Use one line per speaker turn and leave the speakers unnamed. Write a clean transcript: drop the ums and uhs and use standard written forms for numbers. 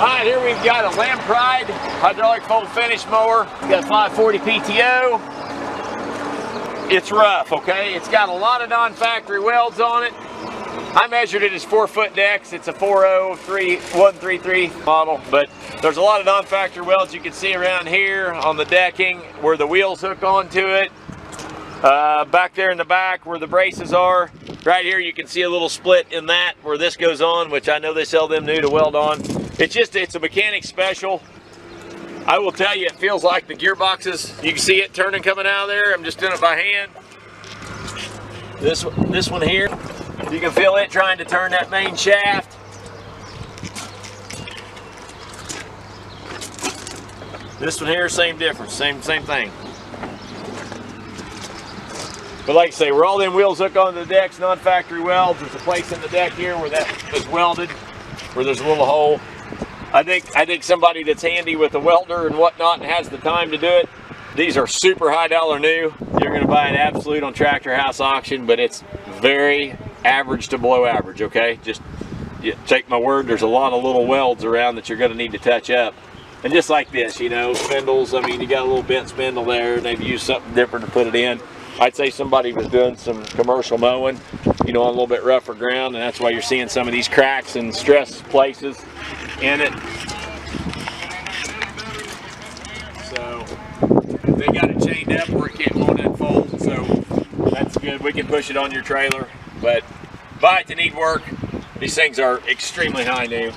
Alright, here we've got a Lampride hydraulic full finish mower. It's got a 540 PTO. It's rough, okay? It's got a lot of non-factory welds on it. I measured it as 4-foot decks. It's a 40133 model, but there's a lot of non-factory welds you can see around here on the decking where the wheels hook onto it. Back there in the back where the braces are. Right here you can see a little split in that where this goes on, which I know they sell them new to weld on. It's a mechanic special. I will tell you, it feels like the gearboxes. You can see it turning coming out of there. I'm just doing it by hand. This one here, you can feel it trying to turn that main shaft. This one here, same difference, same thing. But like I say, where all them wheels hook onto the decks, non-factory welds. There's a place in the deck here where that is welded, where there's a little hole. I think somebody that's handy with a welder and whatnot and has the time to do it. These are super high dollar new. You're going to buy an Absolute on Tractor House auction, but it's very average to below average. Okay, just take my word. There's a lot of little welds around that you're going to need to touch up. And just like this, you know, spindles. I mean, you got a little bent spindle there, and they've used something different to put it in. I'd say somebody was doing some commercial mowing, you know, on a little bit rougher ground, and that's why you're seeing some of these cracks and stress places in it. So they got it chained up where it won't unfold, so that's good. We can push it on your trailer, but buy it to need work. These things are extremely high new.